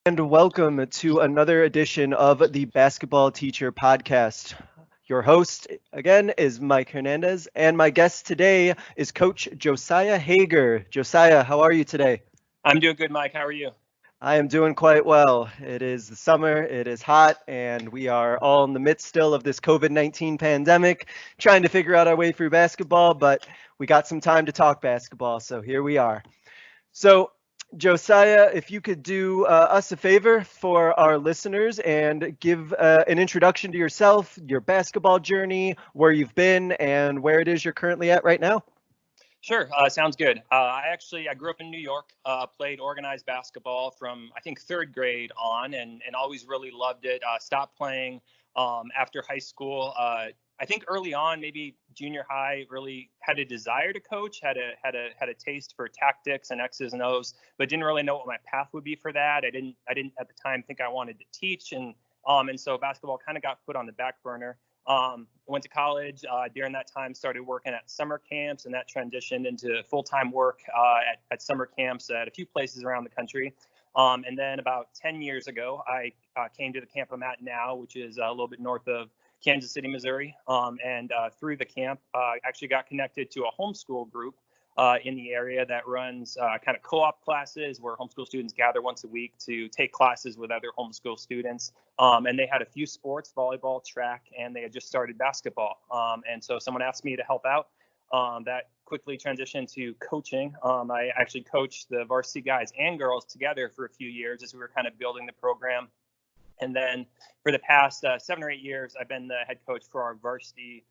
And welcome to another edition of the Basketball Teacher Podcast. Your host, again, is Mike Hernandez, and my guest today is Coach Josiah Hager. Josiah, how are you today? I'm doing good, Mike. How are you? I am doing quite well. It is the summer, it is hot, and we are all in the midst still of this COVID-19 pandemic, trying to figure out our way through basketball, but we got some time to talk basketball, so here we are. So, Josiah, if you could do us a favor for our listeners and give an introduction to yourself, your basketball journey, where you've been, and where it is you're currently at right now. Sure, sounds good. I grew up in New York, played organized basketball from I think third grade on, and always really loved it. Stopped playing after high school. I think early on, maybe junior high, really had a desire to coach, had a taste for tactics and X's and O's, but didn't really know what my path would be for that. I didn't at the time think I wanted to teach, and so basketball kind of got put on the back burner. Went to college. During that time, started working at summer camps, and that transitioned into full-time work at summer camps at a few places around the country. And then about 10 years ago, I came to the camp I'm at now, which is a little bit north of Kansas City, Missouri. And through the camp, actually got connected to a homeschool group in the area that runs kind of co-op classes where homeschool students gather once a week to take classes with other homeschool students. And they had a few sports, volleyball, track, and they had just started basketball. And so someone asked me to help out. That quickly transitioned to coaching. I actually coached the varsity guys and girls together for a few years as we were kind of building the program. And then for the past 7 or 8 years, I've been the head coach for our varsity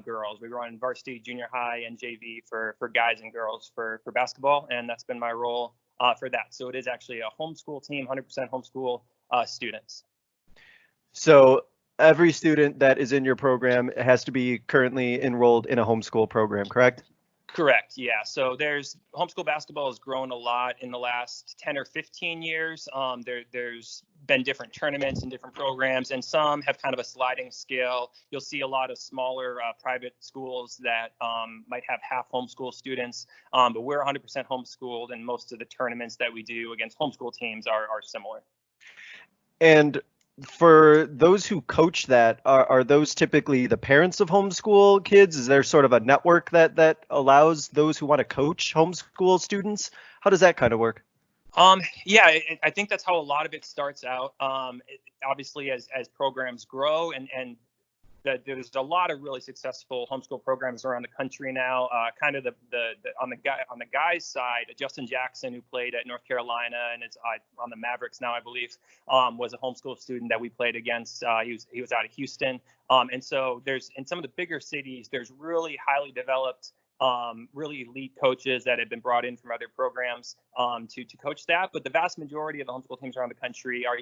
girls. We run varsity, junior high, and JV for guys and girls for basketball, and that's been my role for that. So it is actually a homeschool team, 100% homeschool students. So, every student that is in your program has to be currently enrolled in a homeschool program, correct? Correct. Yeah. So there's homeschool basketball has grown a lot in the last 10 or 15 years. There's been different tournaments and different programs, and some have kind of a sliding scale. You'll see a lot of smaller private schools that might have half homeschool students, but we're 100% homeschooled, and most of the tournaments that we do against homeschool teams are similar. And for those who coach that, are those typically the parents of homeschool kids? Is there sort of a network that allows those who want to coach homeschool students? How does that kind of work? Yeah, I think that's how a lot of it starts out. Obviously, as programs grow, and that there's a lot of really successful homeschool programs around the country now. Kind of the on the guys side, Justin Jackson, who played at North Carolina and is on the Mavericks now, I believe, was a homeschool student that we played against. He was out of Houston, and so there's in some of the bigger cities, there's really highly developed. Really elite coaches that have been brought in from other programs to coach that. But the vast majority of the homeschool teams around the country are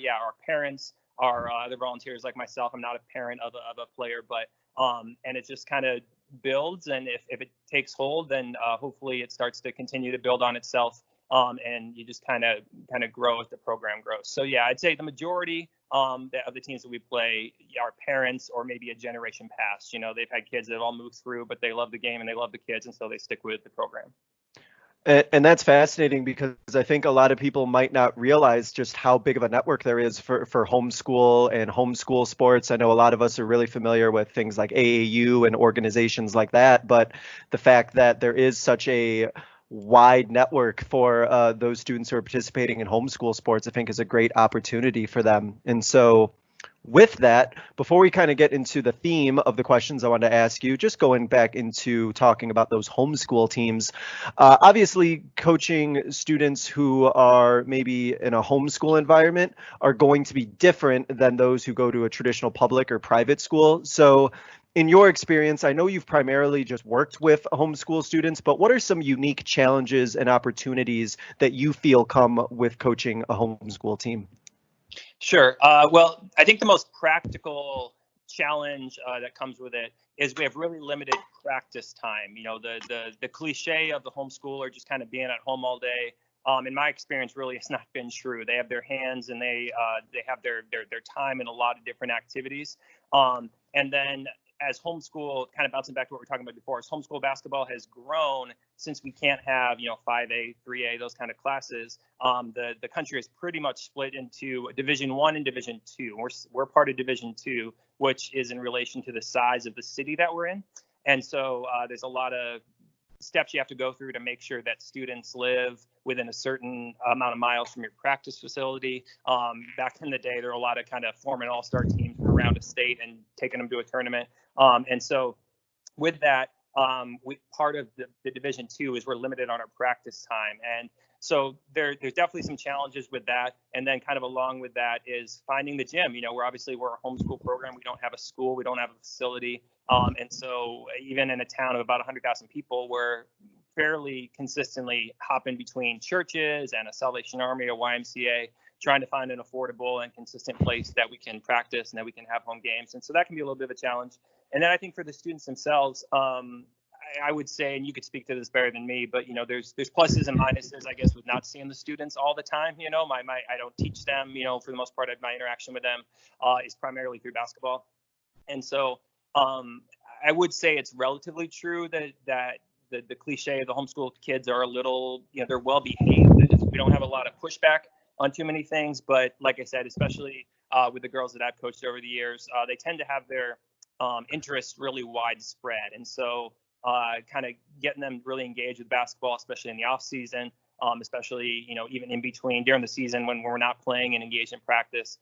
parents, are other volunteers like myself. I'm not a parent of a player, but and it just kind of builds. And if it takes hold, then hopefully it starts to continue to build on itself. And you just kind of grow as the program grows. So yeah, I'd say the majority of the teams that we play are parents or maybe a generation past. You know, they've had kids that have all moved through, but they love the game and they love the kids, and so they stick with the program. And that's fascinating because I think a lot of people might not realize just how big of a network there is for homeschool and homeschool sports. I know a lot of us are really familiar with things like AAU and organizations like that, but the fact that there is such a wide network for those students who are participating in homeschool sports, I think is a great opportunity for them. And so, with that, before we kind of get into the theme of the questions I wanted to ask you, just going back into talking about those homeschool teams, obviously coaching students who are maybe in a homeschool environment are going to be different than those who go to a traditional public or private school. So in your experience, I know you've primarily just worked with homeschool students, but what are some unique challenges and opportunities that you feel come with coaching a homeschool team? Sure. Well, I think the most practical challenge that comes with it is we have really limited practice time. You know, the cliche of the homeschooler just kind of being at home all day. In my experience, really, it's not been true. They have their hands and they have their time in a lot of different activities. And then as homeschool, kind of bouncing back to what we were talking about before, as homeschool basketball has grown, since we can't have 5A, 3A, those kind of classes, the country is pretty much split into Division 1 and Division 2. We're part of Division 2, which is in relation to the size of the city that we're in. And so there's a lot of steps you have to go through to make sure that students live within a certain amount of miles from your practice facility. Back in the day, there were a lot of kind of forming all-star teams from around a state and taking them to a tournament. And so with that, part of the Division 2 is we're limited on our practice time. And so there's definitely some challenges with that. And then kind of along with that is finding the gym. We're a homeschool program. We don't have a school. We don't have a facility. And so even in a town of about 100,000 people, we're fairly consistently hopping between churches and a Salvation Army or YMCA, trying to find an affordable and consistent place that we can practice and that we can have home games. And so that can be a little bit of a challenge. And then I think for the students themselves, I would say, and you could speak to this better than me, but there's pluses and minuses, I guess, with not seeing the students all the time. I don't teach them. For the most part, my interaction with them is primarily through basketball. And so I would say it's relatively true that the cliche of the homeschool kids are a little, they're well behaved. We don't have a lot of pushback on too many things, but like I said, especially with the girls that I've coached over the years, they tend to have their interests really widespread. And so kind of getting them really engaged with basketball, especially in the off season, especially, even in between during the season when we're not playing and engaged in practice.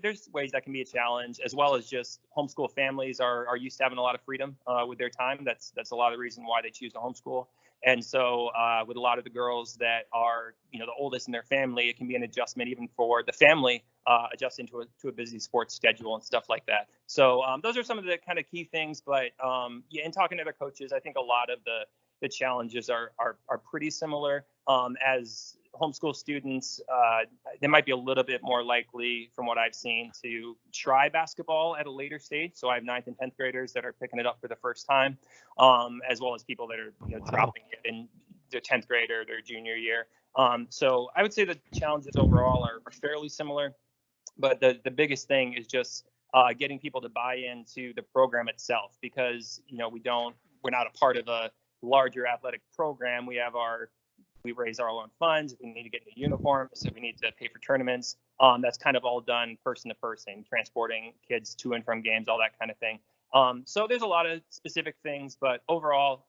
There's ways that can be a challenge, as well as just homeschool families are used to having a lot of freedom with their time. That's a lot of the reason why they choose to homeschool. And so with a lot of the girls that are, the oldest in their family, it can be an adjustment even for the family adjusting to a busy sports schedule and stuff like that. So those are some of the kind of key things. But in talking to other coaches, I think a lot of the challenges are pretty similar. As homeschool students, they might be a little bit more likely, from what I've seen, to try basketball at a later stage. So I have 9th and 10th graders that are picking it up for the first time, as well as people that are dropping it in their 10th grade or their junior year. So I would say the challenges overall are fairly similar, but the biggest thing is just getting people to buy into the program itself, because we're not a part of a larger athletic program. We raise our own funds. If we need to get new uniforms, if we need to pay for tournaments, that's kind of all done person to person, transporting kids to and from games, all that kind of thing. So there's a lot of specific things, but overall,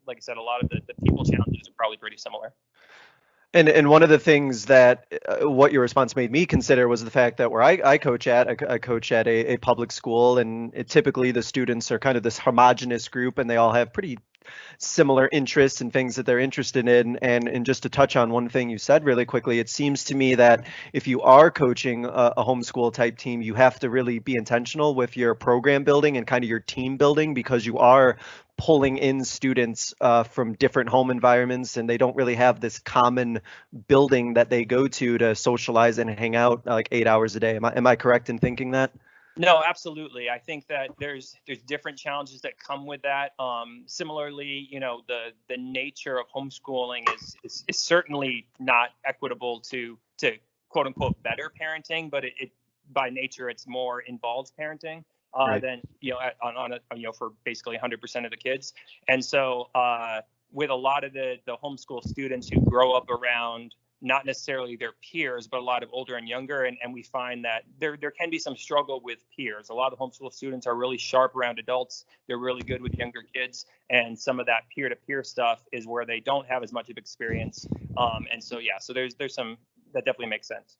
like I said, a lot of the people challenges are probably pretty similar. And one of the things that what your response made me consider was the fact that where I coach at, I coach at a public school, and typically the students are kind of this homogenous group, and they all have pretty similar interests and things that they're interested in. And just to touch on one thing you said really quickly, it seems to me that if you are coaching a homeschool type team, you have to really be intentional with your program building and kind of your team building, because you are pulling in students from different home environments, and they don't really have this common building that they go to socialize and hang out like 8 hours a day. Am I correct in thinking that? No, absolutely. I think that there's different challenges that come with that. Similarly, the nature of homeschooling is certainly not equitable to quote unquote better parenting, but it by nature it's more involved parenting Right. than for basically 100% of the kids. And so with a lot of the homeschool students who grow up around not necessarily their peers, but a lot of older and younger. And we find that there can be some struggle with peers. A lot of homeschool students are really sharp around adults. They're really good with younger kids. And some of that peer-to-peer stuff is where they don't have as much of experience. And so, so there's some, that definitely makes sense.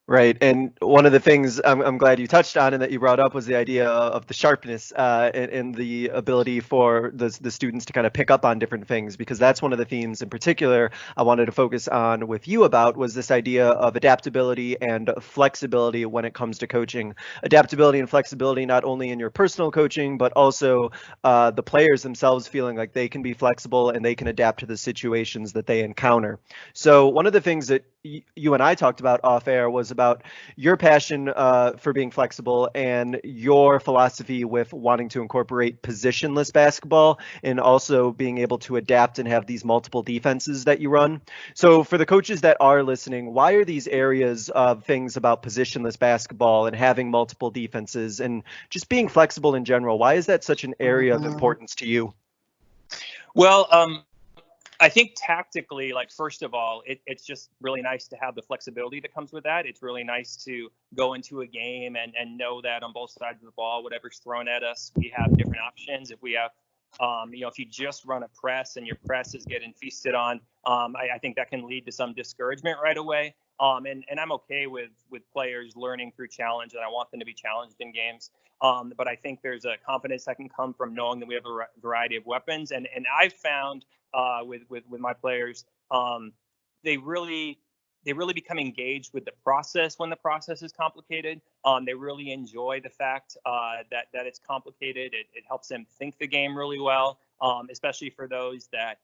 Right. And one of the things I'm glad you touched on and that you brought up was the idea of the sharpness and the ability for the students to kind of pick up on different things, because that's one of the themes in particular I wanted to focus on with you about, was this idea of adaptability and flexibility when it comes to coaching. Adaptability and flexibility, not only in your personal coaching, but also the players themselves feeling like they can be flexible and they can adapt to the situations that they encounter. So one of the things that you and I talked about off air was about your passion for being flexible and your philosophy with wanting to incorporate positionless basketball and also being able to adapt and have these multiple defenses that you run. So for the coaches that are listening, why are these areas of things about positionless basketball and having multiple defenses and just being flexible in general, why is that such an area of importance to you? Well, I think tactically, like first of all, it's just really nice to have the flexibility that comes with that. It's really nice to go into a game and know that on both sides of the ball, whatever's thrown at us, we have different options. If we have, if you just run a press and your press is getting feasted on, I think that can lead to some discouragement right away. And I'm okay with players learning through challenge, and I want them to be challenged in games. But I think there's a confidence that can come from knowing that we have a variety of weapons. And I've found with my players. They really become engaged with the process when the process is complicated. They really enjoy the fact that it's complicated. It helps them think the game really well, especially for those that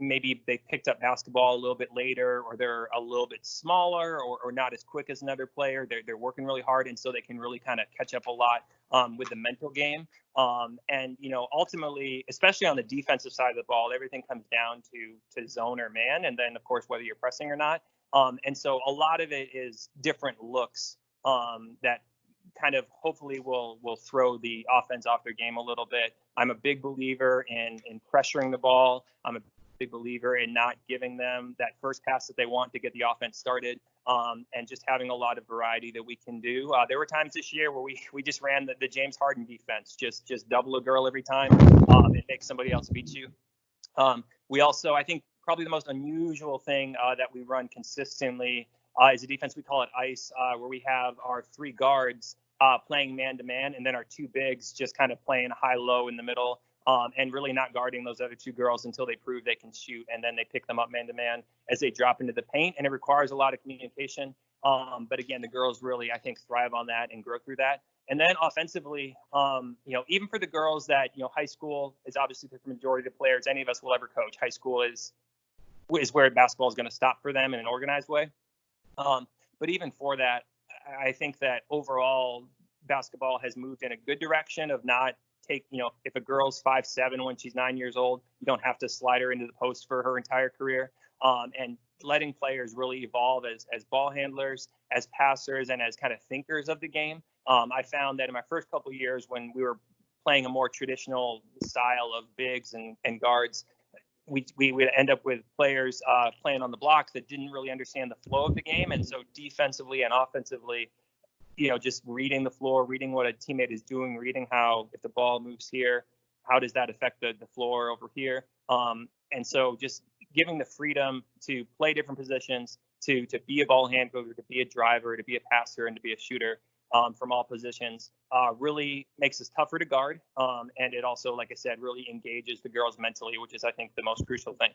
maybe they picked up basketball a little bit later, or they're a little bit smaller, or not as quick as another player. They're working really hard, and so they can really kind of catch up a lot with the mental game. And ultimately, especially on the defensive side of the ball, everything comes down to zone or man, and then of course whether you're pressing or not. And so a lot of it is different looks that kind of hopefully will throw the offense off their game a little bit. I'm a big believer in pressuring the ball. I'm a big believer in not giving them that first pass that they want to get the offense started, and just having a lot of variety that we can do. There were times this year where we just ran the James Harden defense, just double a girl every time, and make somebody else beat you. We also, I think, probably the most unusual thing that we run consistently is a defense we call it ice, where we have our three guards playing man-to-man, and then our two bigs just kind of playing high-low in the middle, and really not guarding those other two girls until they prove they can shoot, and then they pick them up man-to-man as they drop into the paint, and it requires a lot of communication. But again, the girls really, I think, thrive on that and grow through that. And then offensively, even for the girls that, high school is obviously the majority of the players any of us will ever coach. High school is where basketball is going to stop for them in an organized way. But even for that, I think that overall basketball has moved in a good direction of not if a girl's 5'7" when she's 9 years old, you don't have to slide her into the post for her entire career. And letting players really evolve as ball handlers, as passers, and as kind of thinkers of the game. I found that in my first couple of years when we were playing a more traditional style of bigs and guards, we would end up with players playing on the block that didn't really understand the flow of the game. And so defensively and offensively, just reading the floor, reading what a teammate is doing, reading how, if the ball moves here, how does that affect the floor over here? And so just giving the freedom to play different positions, to be a ball handler, to be a driver, to be a passer, and to be a shooter from all positions really makes us tougher to guard. And it also, like I said, really engages the girls mentally, which is, I think, the most crucial thing.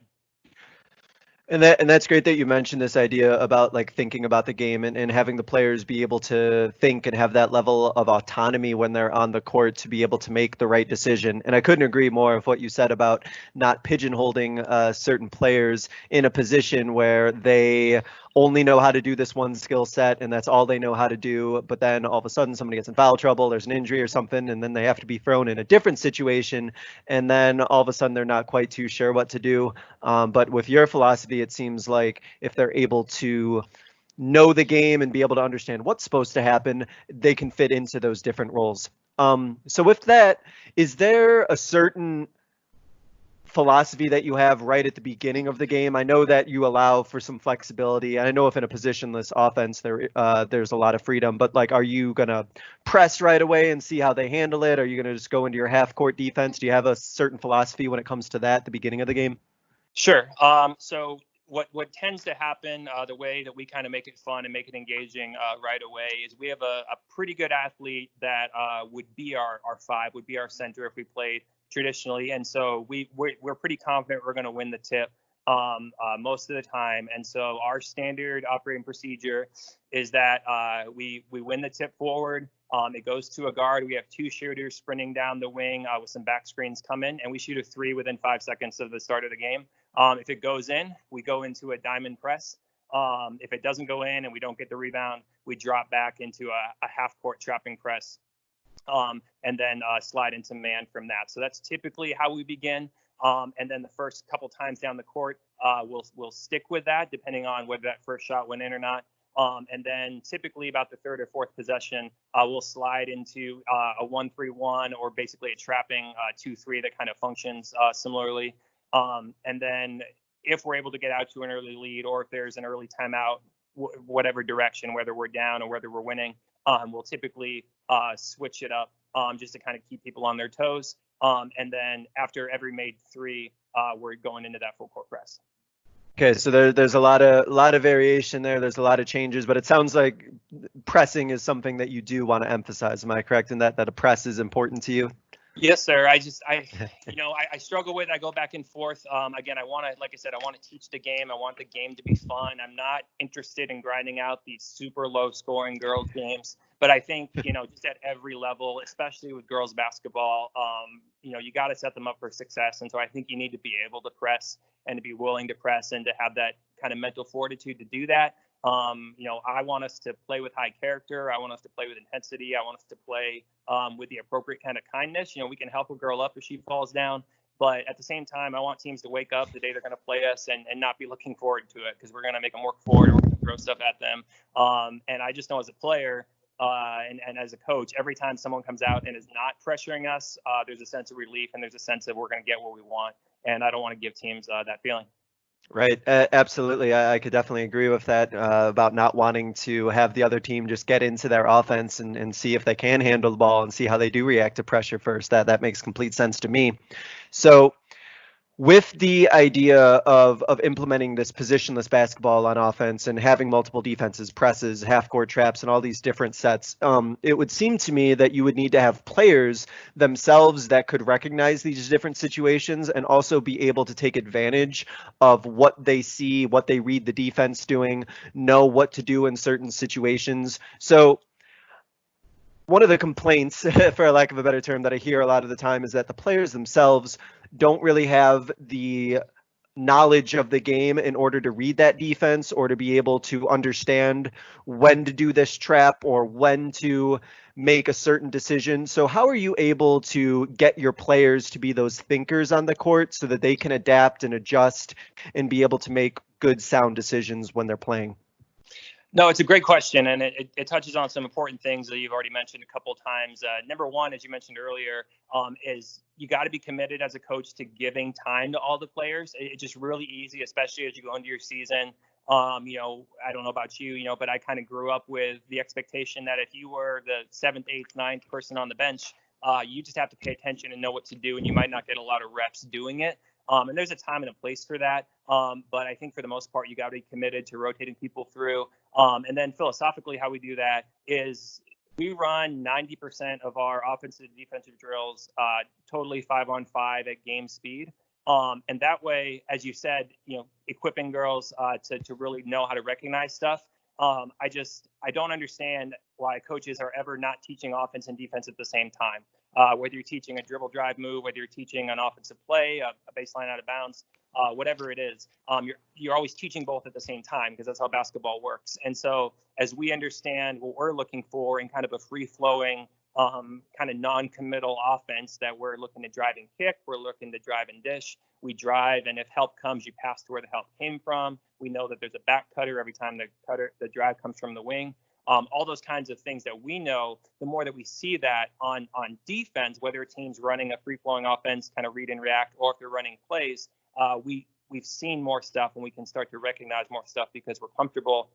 And that's great that you mentioned this idea about like thinking about the game and having the players be able to think and have that level of autonomy when they're on the court to be able to make the right decision. And I couldn't agree more with what you said about not pigeonholing certain players in a position where they only know how to do this one skill set and that's all they know how to do. But then all of a sudden somebody gets in foul trouble, there's an injury or something, and then they have to be thrown in a different situation. And then all of a sudden they're not quite too sure what to do. But with your philosophy, it seems like if they're able to know the game and be able to understand what's supposed to happen, they can fit into those different roles. So with that, is there a certain philosophy that you have right at the beginning of the game? I know that you allow for some flexibility. I know if in a positionless offense there's a lot of freedom, but like, are you gonna press right away and see how they handle it? Are you gonna just go into your half court defense? Do you have a certain philosophy when it comes to that at the beginning of the game? Sure. So what tends to happen, the way that we kind of make it fun and make it engaging right away, is we have a pretty good athlete that would be our five, would be our center if we played traditionally. And so we're pretty confident we're going to win the tip most of the time. And so our standard operating procedure is that we win the tip forward. It goes to a guard. We have two shooters sprinting down the wing with some back screens coming, and we shoot a three within 5 seconds of the start of the game. If it goes in, we go into a diamond press. If it doesn't go in and we don't get the rebound, we drop back into a half court trapping press, and then slide into man from that. So that's typically how we begin. And then the first couple times down the court, we'll stick with that depending on whether that first shot went in or not. And then typically about the third or fourth possession, we'll slide into a 1-3-1, or basically a trapping 2-3 that kind of functions similarly. And then if we're able to get out to an early lead, or if there's an early timeout, whatever direction, whether we're down or whether we're winning, we'll typically switch it up just to kind of keep people on their toes. And then after every made three, we're going into that full court press. Okay, so there's a lot of variation there. There's a lot of changes, but it sounds like pressing is something that you do want to emphasize. Am I correct in that a press is important to you? Yes, sir. I struggle with. I go back and forth. Again, like I said, I want to teach the game. I want the game to be fun. I'm not interested in grinding out these super low scoring girls games. But I think, just at every level, especially with girls basketball, you got to set them up for success. And so I think you need to be able to press and to be willing to press and to have that kind of mental fortitude to do that. I want us to play with high character. I want us to play with intensity. I want us to play with the appropriate kind of kindness. We can help a girl up if she falls down. But at the same time, I want teams to wake up the day they're going to play us and not be looking forward to it, because we're going to make them work for it, or we're going to throw stuff at them. And I just know as a player and as a coach, every time someone comes out and is not pressuring us, there's a sense of relief and there's a sense that we're going to get what we want. And I don't want to give teams that feeling. Right. Absolutely. I could definitely agree with that about not wanting to have the other team just get into their offense and see if they can handle the ball and see how they do react to pressure first. That makes complete sense to me. So with the idea of implementing this positionless basketball on offense and having multiple defenses, presses, half-court traps, and all these different sets, it would seem to me that you would need to have players themselves that could recognize these different situations and also be able to take advantage of what they see, what they read the defense doing, know what to do in certain situations. So one of the complaints, for lack of a better term, that I hear a lot of the time is that the players themselves don't really have the knowledge of the game in order to read that defense or to be able to understand when to do this trap or when to make a certain decision. So how are you able to get your players to be those thinkers on the court so that they can adapt and adjust and be able to make good, sound decisions when they're playing? No, it's a great question, and it touches on some important things that you've already mentioned a couple of times. Number one, as you mentioned earlier, is you got to be committed as a coach to giving time to all the players. It's just really easy, especially as you go into your season. I don't know about you, but I kind of grew up with the expectation that if you were the 7th, 8th, 9th person on the bench, you just have to pay attention and know what to do, and you might not get a lot of reps doing it. And there's a time and a place for that. But I think for the most part, you got to be committed to rotating people through. And then philosophically, how we do that is we run 90% of our offensive and defensive drills totally 5-on-5 at game speed. And that way, as you said, equipping girls to really know how to recognize stuff. I don't understand why coaches are ever not teaching offense and defense at the same time. Whether you're teaching a dribble drive move, whether you're teaching an offensive play, a baseline out of bounds, whatever it is, you're always teaching both at the same time, because that's how basketball works. And so as we understand what we're looking for in kind of a free-flowing, kind of non-committal offense, that we're looking to drive and kick, we're looking to drive and dish, we drive, and if help comes, you pass to where the help came from. We know that there's a back cutter every time the drive comes from the wing. All those kinds of things that we know, the more that we see that on defense, whether a team's running a free-flowing offense, kind of read and react, or if they're running plays, we've seen more stuff, and we can start to recognize more stuff because we're comfortable,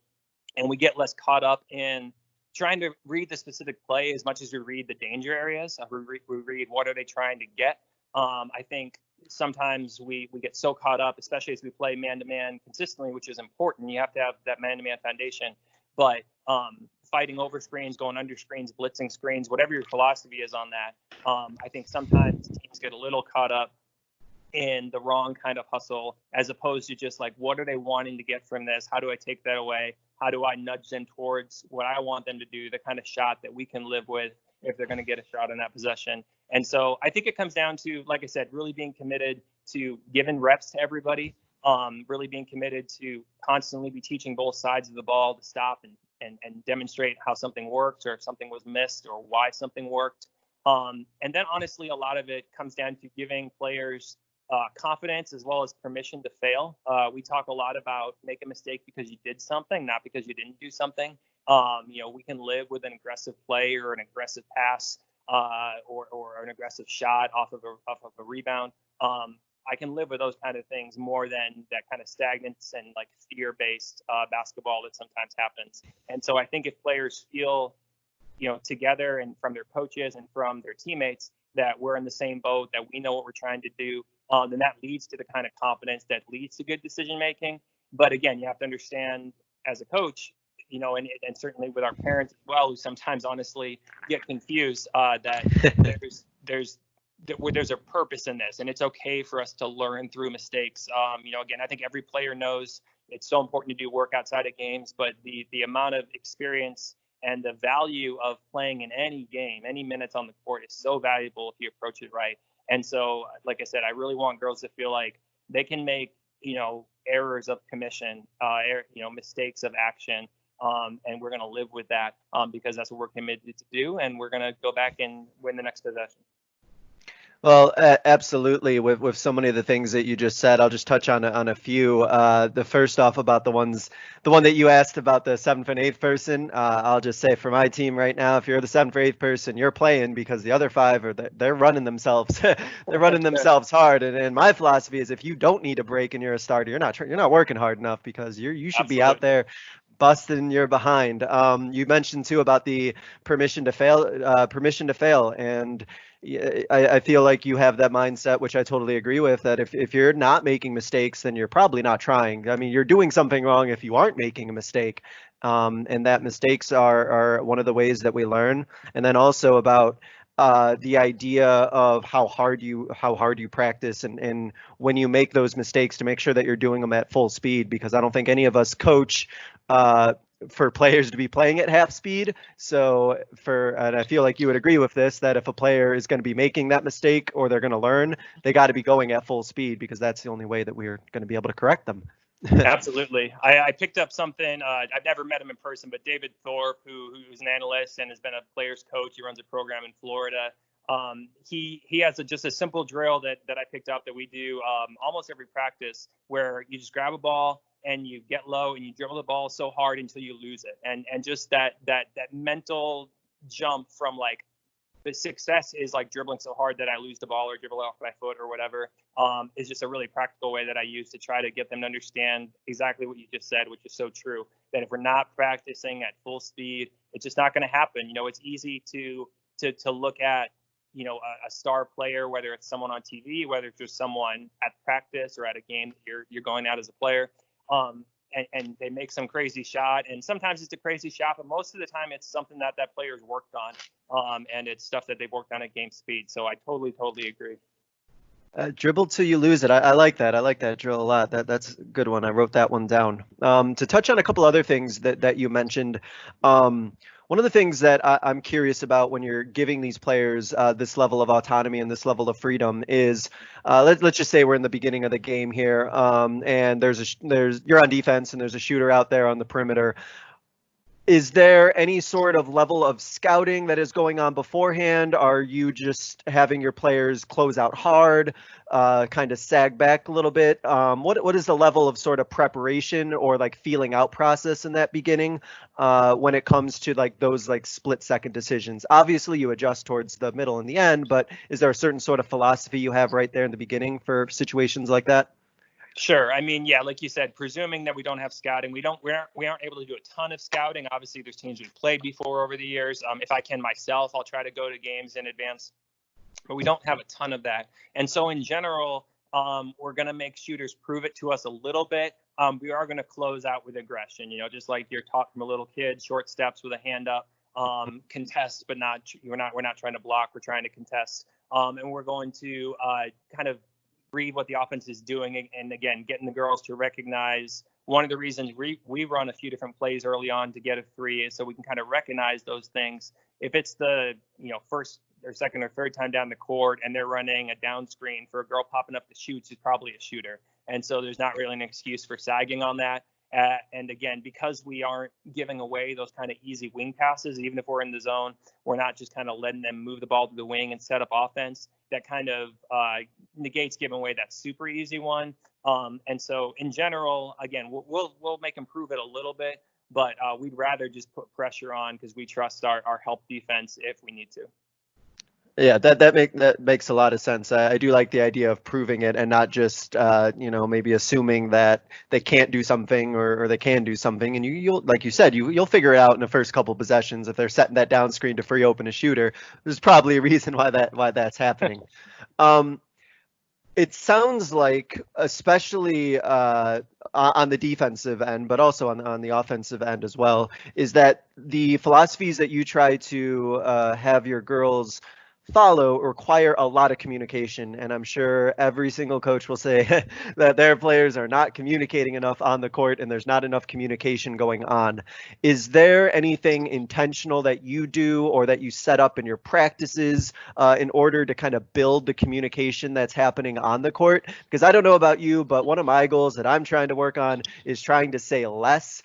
and we get less caught up in trying to read the specific play as much as we read the danger areas. We read what are they trying to get. I think sometimes we get so caught up, especially as we play man-to-man consistently, which is important. You have to have that man-to-man foundation. But fighting over screens, going under screens, blitzing screens, whatever your philosophy is on that, I think sometimes teams get a little caught up in the wrong kind of hustle, as opposed to just like, what are they wanting to get from this? How do I take that away? How do I nudge them towards what I want them to do, the kind of shot that we can live with if they're going to get a shot in that possession? And so I think it comes down to, like I said, really being committed to giving reps to everybody, really being committed to constantly be teaching both sides of the ball to stop and demonstrate how something works, or if something was missed, or why something worked. And then honestly, a lot of it comes down to giving players confidence as well as permission to fail. We talk a lot about make a mistake because you did something, not because you didn't do something. We can live with an aggressive play or an aggressive pass or an aggressive shot off of a rebound. I can live with those kind of things more than that kind of stagnance and like fear-based basketball that sometimes happens. And so I think if players feel, together and from their coaches and from their teammates that we're in the same boat, that we know what we're trying to do, then that leads to the kind of confidence that leads to good decision making. But again, you have to understand as a coach, and certainly with our parents as well, who sometimes honestly get confused, that there's a purpose in this, and it's okay for us to learn through mistakes. Again, I think every player knows it's so important to do work outside of games, but the amount of experience and the value of playing in any game, any minutes on the court is so valuable if you approach it right. And so, like I said, I really want girls to feel like they can make, errors of commission, mistakes of action. And we're going to live with that because that's what we're committed to do. And we're going to go back and win the next possession. Well, absolutely. With so many of the things that you just said, I'll just touch on a few. The first off about the one that you asked about the 7th and 8th person. I'll just say for my team right now, if you're the 7th or 8th person, you're playing because the other 5 they're running themselves. They're running themselves hard. And my philosophy is if you don't need a break and you're a starter, you're not working hard enough because you should be out there busting your behind. You mentioned too about the permission to fail, and I feel like you have that mindset, which I totally agree with, that if you're not making mistakes, then you're probably not trying. I mean, you're doing something wrong if you aren't making a mistake. And that mistakes are one of the ways that we learn. And then also about the idea of how hard you practice and when you make those mistakes to make sure that you're doing them at full speed, because I don't think any of us coach for players to be playing at half speed. So and I feel like you would agree with this, that if a player is going to be making that mistake or they're going to learn, they got to be going at full speed because that's the only way that we're going to be able to correct them. Absolutely. I picked up something. I've never met him in person, but David Thorpe, who's an analyst and has been a player's coach, he runs a program in Florida. He has just a simple drill that I picked up that we do almost every practice, where you just grab a ball and you get low and you dribble the ball so hard until you lose it. And just that mental jump from like, the success is like dribbling so hard that I lose the ball or dribble off my foot or whatever, is just a really practical way that I use to try to get them to understand exactly what you just said, which is so true, that if we're not practicing at full speed, it's just not going to happen. It's easy to look at, a star player, whether it's someone on TV, whether it's just someone at practice or at a game that you're going out as a player. And they make some crazy shot, and sometimes it's a crazy shot, but most of the time it's something that player's worked on, and it's stuff that they've worked on at game speed. So I totally agree. Dribble till you lose it. I like that. I like that drill a lot. That's a good one. I wrote that one down. To touch on a couple other things that you mentioned, one of the things that I'm curious about when you're giving these players this level of autonomy and this level of freedom is, let's just say we're in the beginning of the game here, and you're on defense and there's a shooter out there on the perimeter. Is there any sort of level of scouting that is going on beforehand? Are you just having your players close out hard, kind of sag back a little bit? What is the level of sort of preparation or like feeling out process in that beginning when it comes to like those like split second decisions? Obviously, you adjust towards the middle and the end, but is there a certain sort of philosophy you have right there in the beginning for situations like that? Sure. I mean, yeah, like you said, presuming that we don't have scouting, we aren't able to do a ton of scouting. Obviously, there's teams we've played before over the years. If I can myself, I'll try to go to games in advance, but we don't have a ton of that. And so in general, we're going to make shooters prove it to us a little bit. We are going to close out with aggression, just like you're taught from a little kid, short steps with a hand up, contest, but we're not trying to block, we're trying to contest. And we're going to kind of read what the offense is doing, and again, getting the girls to recognize. One of the reasons we run a few different plays early on to get a 3 is so we can kind of recognize those things. If it's the first or second or third time down the court and they're running a down screen for a girl popping up the shoots, is probably a shooter, and so there's not really an excuse for sagging on that. And again, because we aren't giving away those kind of easy wing passes, even if we're in the zone, we're not just kind of letting them move the ball to the wing and set up offense. That kind of negates giving away that super easy one. And so in general, again, we'll make them prove it a little bit, but we'd rather just put pressure on because we trust our help defense if we need to. Yeah, that makes a lot of sense. I do like the idea of proving it and not just maybe assuming that they can't do something or they can do something. And you'll like you said, you'll figure it out in the first couple possessions. If they're setting that down screen to free open a shooter, there's probably a reason why that's happening. Um, it sounds like, especially on the defensive end, but also on the offensive end as well, is that the philosophies that you try to have your girls follow require a lot of communication. And I'm sure every single coach will say that their players are not communicating enough on the court and there's not enough communication going on. Is there anything intentional that you do or that you set up in your practices in order to kind of build the communication that's happening on the court? Because I don't know about you, but one of my goals that I'm trying to work on is trying to say less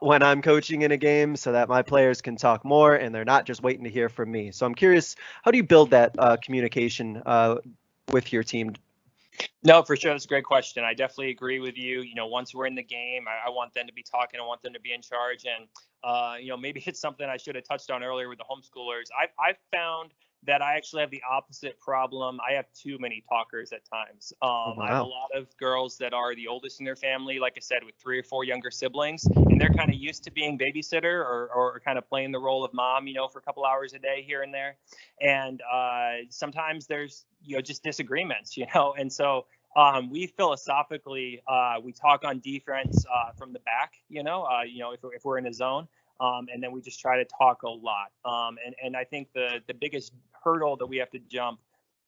when I'm coaching in a game so that my players can talk more and they're not just waiting to hear from me. So I'm curious, how do you build that communication with your team? No, for sure. That's a great question. I definitely agree with you. Once we're in the game, I want them to be talking. I want them to be in charge. And, maybe it's something I should have touched on earlier with the homeschoolers. I've found that I actually have the opposite problem. I have too many talkers at times. Oh, I have a wow. lot of girls that are the oldest in their family, like I said, with 3 or 4 younger siblings, and they're kind of used to being babysitter or kind of playing the role of mom, for a couple hours a day here and there. And sometimes there's, just disagreements, and so we philosophically we talk on defense from the back, if we're in a zone, and then we just try to talk a lot. And I think the biggest hurdle that we have to jump,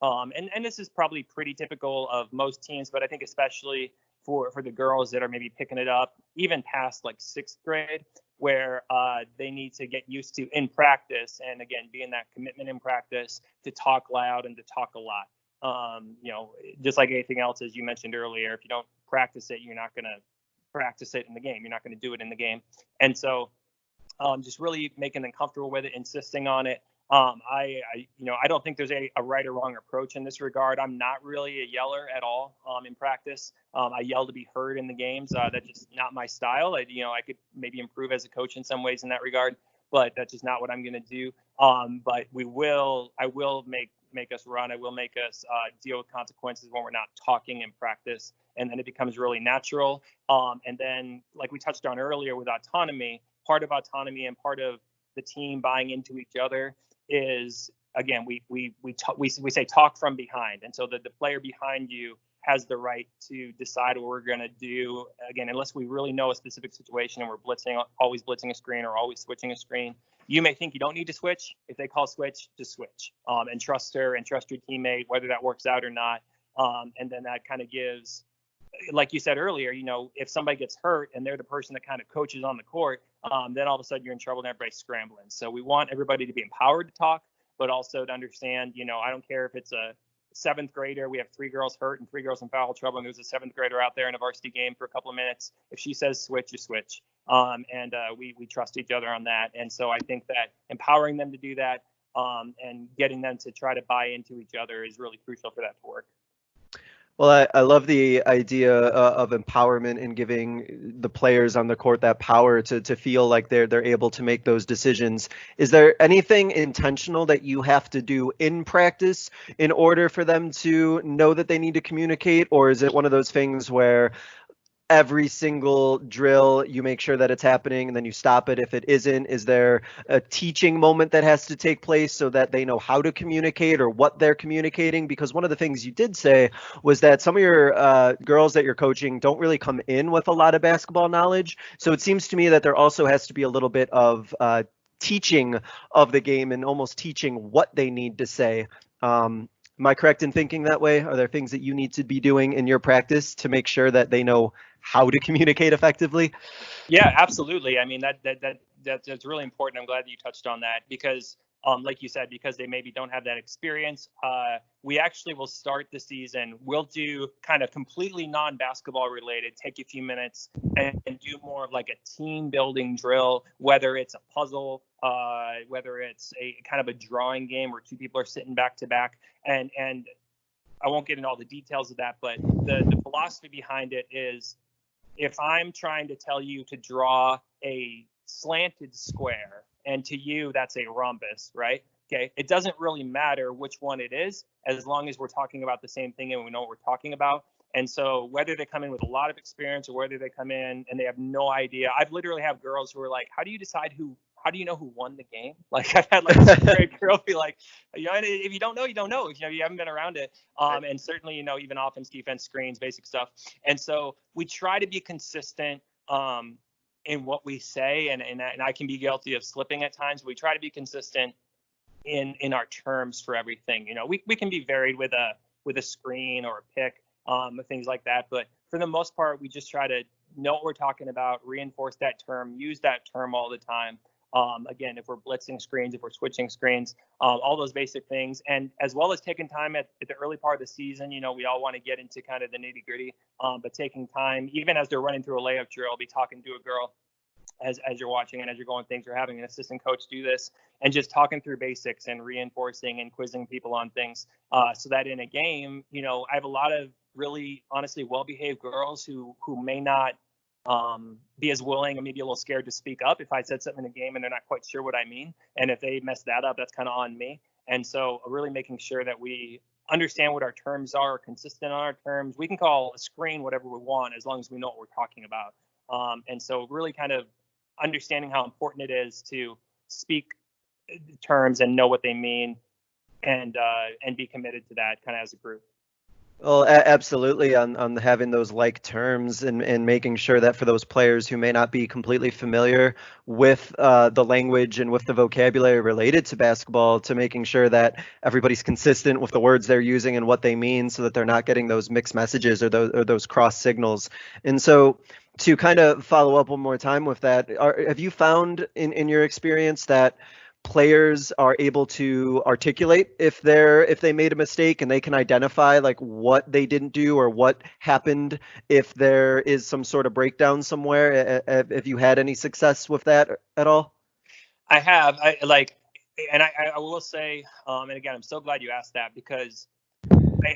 and this is probably pretty typical of most teams, but I think especially for the girls that are maybe picking it up even past like 6th grade, where they need to get used to in practice, and again, being that commitment in practice to talk loud and to talk a lot. Just like anything else, as you mentioned earlier, if you don't practice it, you're not going to practice it in the game. You're not going to do it in the game. And so just really making them comfortable with it, insisting on it. I don't think there's a right or wrong approach in this regard. I'm not really a yeller at all in practice. I yell to be heard in the games. That's just not my style. I could maybe improve as a coach in some ways in that regard, but that's just not what I'm going to do. But I will make us run. I will make us deal with consequences when we're not talking in practice. And then it becomes really natural. And then, like we touched on earlier with autonomy, part of autonomy and part of the team buying into each other is, again, we say talk from behind. And so the player behind you has the right to decide what we're going to do. Again, unless we really know a specific situation and we're always blitzing a screen or always switching a screen, you may think you don't need to switch. If they call switch, just switch, and trust her and trust your teammate, whether that works out or not. And then that kind of gives, like you said earlier, if somebody gets hurt and they're the person that kind of coaches on the court, then all of a sudden you're in trouble and everybody's scrambling. So we want everybody to be empowered to talk, but also to understand, I don't care if it's a 7th grader, we have 3 girls hurt and 3 girls in foul trouble, and there's a 7th grader out there in a varsity game for a couple of minutes. If she says switch, you switch. And we trust each other on that. And so I think that empowering them to do that and getting them to try to buy into each other is really crucial for that to work. Well, I love the idea of empowerment and giving the players on the court that power to feel like they're able to make those decisions. Is there anything intentional that you have to do in practice in order for them to know that they need to communicate? Or is it one of those things where every single drill you make sure that it's happening and then you stop it if it isn't? Is there a teaching moment that has to take place so that they know how to communicate or what they're communicating? Because one of the things you did say was that some of your girls that you're coaching don't really come in with a lot of basketball knowledge. So it seems to me that there also has to be a little bit of teaching of the game and almost teaching what they need to say. Am I correct in thinking that way? Are there things that you need to be doing in your practice to make sure that they know how to communicate effectively? Yeah, absolutely. I mean, that's really important. I'm glad that you touched on that because, like you said, because they maybe don't have that experience, we actually will start the season. We'll do kind of completely non-basketball related, take a few minutes and do more of like a team building drill, whether it's a puzzle, whether it's a kind of a drawing game where 2 people are sitting back to back. And I won't get into all the details of that, but the philosophy behind it is, if I'm trying to tell you to draw a slanted square and to you that's a rhombus, right? Okay, it doesn't really matter which one it is, as long as we're talking about the same thing and we know what we're talking about. And so whether they come in with a lot of experience or whether they come in and they have no idea, I've literally have girls who are like, how do you know who won the game? Like I've had like a great girl be like, if you don't know, you don't know. If you haven't been around it. And certainly, even offense, defense, screens, basic stuff. And so we try to be consistent in what we say, and I can be guilty of slipping at times. We try to be consistent in our terms for everything. We can be varied with a screen or a pick, things like that. But for the most part, we just try to know what we're talking about, reinforce that term, use that term all the time. Again, if we're blitzing screens, if we're switching screens, all those basic things, and as well as taking time at the early part of the season. We all want to get into kind of the nitty gritty, but taking time, even as they're running through a layup drill, I'll be talking to a girl as you're watching and as you're going things, or having an assistant coach do this, and just talking through basics and reinforcing and quizzing people on things, so that in a game, I have a lot of really honestly well-behaved girls who may not be as willing and maybe a little scared to speak up if I said something in the game and they're not quite sure what I mean. And if they mess that up, that's kind of on me. And so really making sure that we understand what our terms are, consistent on our terms. We can call a screen whatever we want as long as we know what we're talking about. And so really kind of understanding how important it is to speak terms and know what they mean, and be committed to that kind of as a group. Well, absolutely on having those like terms and making sure that for those players who may not be completely familiar with the language and with the vocabulary related to basketball, to making sure that everybody's consistent with the words they're using and what they mean, so that they're not getting those mixed messages or those cross signals. And so to kind of follow up one more time with that, have you found in your experience that players are able to articulate if they made a mistake, and they can identify like what they didn't do or what happened if there is some sort of breakdown somewhere? Have you had any success with that at all? I have. I will say, and again, I'm so glad you asked that, because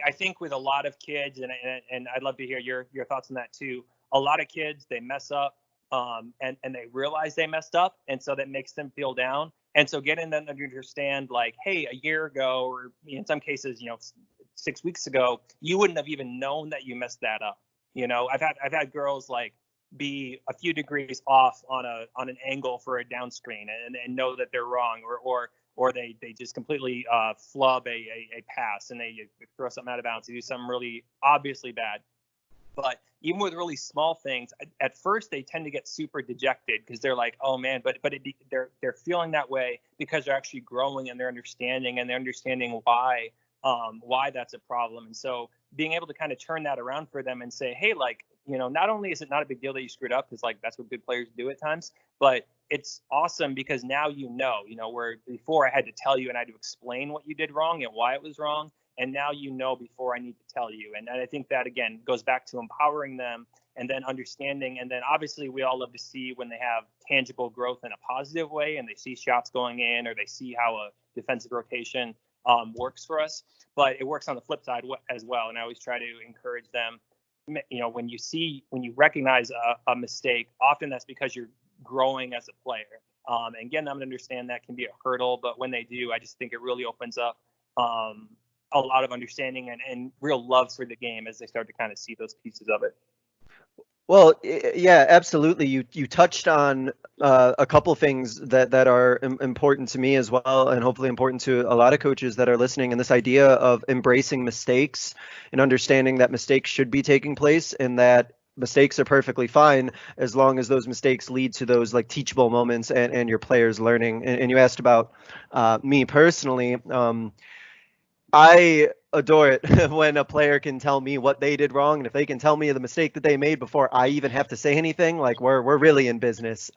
I think with a lot of kids, and I'd love to hear your thoughts on that too. A lot of kids, they mess up, and they realize they messed up, and so that makes them feel down. And so getting them to understand, like, hey, a year ago, or in some cases, 6 weeks ago, you wouldn't have even known that you messed that up. I've had girls like be a few degrees off on an angle for a down screen and know that they're wrong, or they just completely flub a pass, and they throw something out of bounds. They do something really obviously bad. But even with really small things, at first they tend to get super dejected, because they're like, oh man, but they're feeling that way because they're actually growing, and they're understanding why that's a problem. And so being able to kind of turn that around for them and say, hey, like, not only is it not a big deal that you screwed up, because like that's what good players do at times, but it's awesome because now where before I had to tell you and I had to explain what you did wrong and why it was wrong. And now before I need to tell you. And I think that, again, goes back to empowering them and then understanding. And then obviously we all love to see when they have tangible growth in a positive way, and they see shots going in, or they see how a defensive rotation works for us. But it works on the flip side as well. And I always try to encourage them, when you recognize a mistake, often that's because you're growing as a player. And getting them to understand that can be a hurdle. But when they do, I just think it really opens up a lot of understanding and real love for the game as they start to kind of see those pieces of it. Well, yeah, absolutely. You touched on a couple things that are important to me as well, and hopefully important to a lot of coaches that are listening. And this idea of embracing mistakes and understanding that mistakes should be taking place, and that mistakes are perfectly fine as long as those mistakes lead to those like teachable moments and your players learning. And you asked about me personally. I adore it when a player can tell me what they did wrong, and if they can tell me the mistake that they made before I even have to say anything, like we're really in business.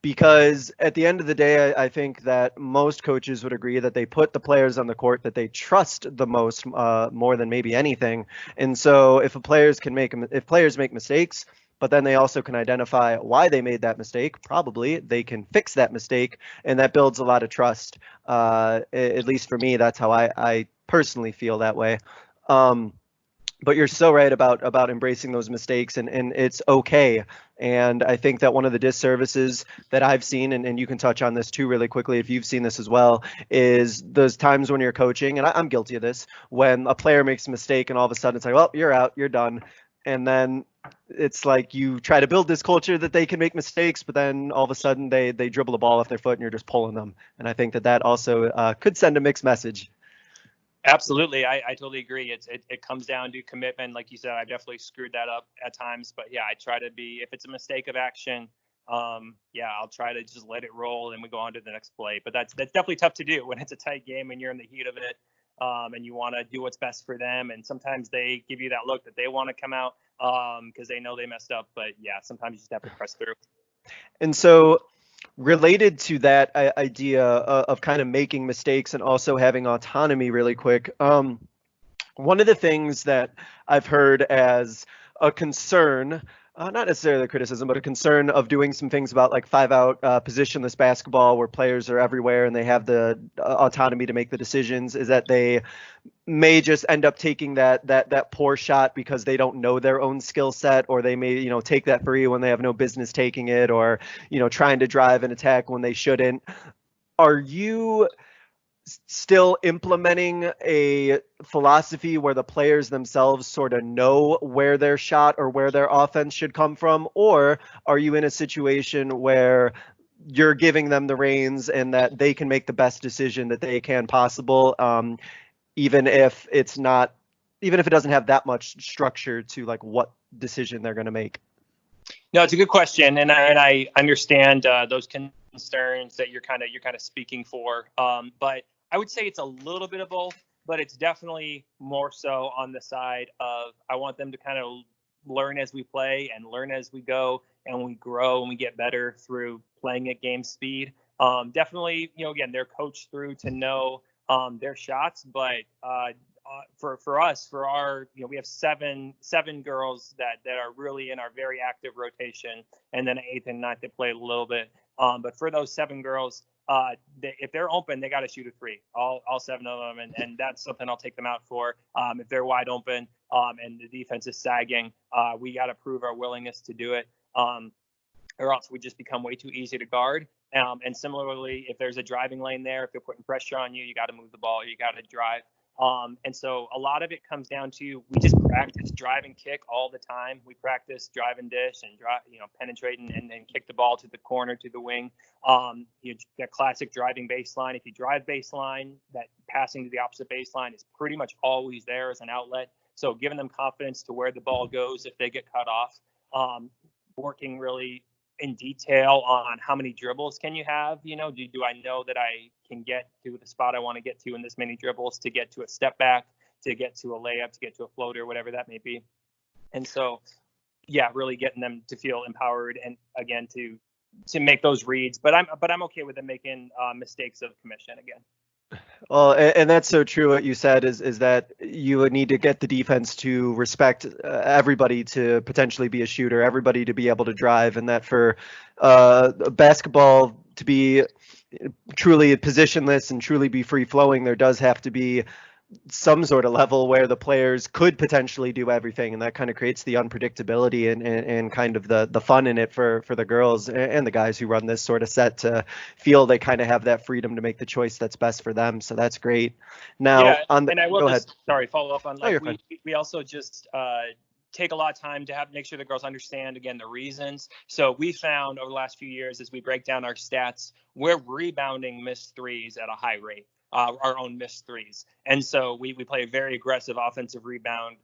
Because at the end of the day, I think that most coaches would agree that they put the players on the court that they trust the most, more than maybe anything. And so if players make mistakes, but then they also can identify why they made that mistake, probably they can fix that mistake, and that builds a lot of trust. At least for me, that's how I personally feel that way. But you're so right about embracing those mistakes, and it's okay. And I think that one of the disservices that I've seen, and you can touch on this too really quickly if you've seen this as well, is those times when you're coaching, and I'm guilty of this, when a player makes a mistake and all of a sudden it's like, well, you're out, you're done. And then it's like you try to build this culture that they can make mistakes, but then all of a sudden they dribble the ball off their foot and you're just pulling them. And I think that also could send a mixed message. Absolutely. I totally agree. It comes down to commitment. Like you said, I've definitely screwed that up at times, but yeah, I try to be, if it's a mistake of action, yeah, I'll try to just let it roll and we go on to the next play. But that's definitely tough to do when it's a tight game and you're in the heat of it. And you want to do what's best for them. And sometimes they give you that look that they want to come out because they know they messed up. But yeah, sometimes you just have to press through. And so, related to that idea of kind of making mistakes and also having autonomy, really quick, one of the things that I've heard as a concern, not necessarily a criticism, but a concern of doing some things about like 5-out positionless basketball where players are everywhere and they have the autonomy to make the decisions, is that they may just end up taking that poor shot because they don't know their own skill set, or they may, take that free when they have no business taking it, or, trying to drive and attack when they shouldn't. Are you still implementing a philosophy where the players themselves sort of know where their shot or where their offense should come from? Or are you in a situation where you're giving them the reins and that they can make the best decision that they can possible, even if it's not, even if it doesn't have that much structure to like what decision they're going to make? No, it's a good question, and I understand those concerns that you're kind of speaking for. But I would say it's a little bit of both, but it's definitely more so on the side of I want them to kind of learn as we play and learn as we go, and we grow and we get better through playing at game speed. Definitely, again, they're coached through to know their shots, but for us, for our, we have seven girls that are really in our very active rotation, and then an eighth and ninth that play a little bit. But for those 7 girls, if they're open, they got to shoot a 3, all 7 of them, and that's something I'll take them out for. If they're wide open and the defense is sagging, we got to prove our willingness to do it, or else we just become way too easy to guard. And similarly, if there's a driving lane there, if they're putting pressure on you, you got to move the ball, you got to drive. And so a lot of it comes down to we just practice drive and kick all the time. We practice drive and dish and drive, penetrate and kick the ball to the corner, to the wing. That classic driving baseline. If you drive baseline, that passing to the opposite baseline is pretty much always there as an outlet. So giving them confidence to where the ball goes if they get cut off. Working really in detail on how many dribbles can you have, do I know that I can get to the spot I want to get to in this many dribbles to get to a step back, to get to a layup, to get to a floater, whatever that may be. And so, yeah, really getting them to feel empowered and again to make those reads. But I'm okay with them making mistakes of commission again. Well, and that's so true. What you said is that you would need to get the defense to respect everybody to potentially be a shooter, everybody to be able to drive, and that for basketball to be truly positionless and truly be free flowing, there does have to be some sort of level where the players could potentially do everything, and that kind of creates the unpredictability and kind of the fun in it for the girls and the guys who run this sort of set to feel they kind of have that freedom to make the choice that's best for them. So that's great. Now, yeah, and I will go just, ahead. Sorry, follow up on like Oh, we also just take a lot of time to make sure the girls understand again the reasons. So we found over the last few years as we break down our stats, we're rebounding missed threes at a high rate. Our own missed threes. And so we play a very aggressive offensive rebound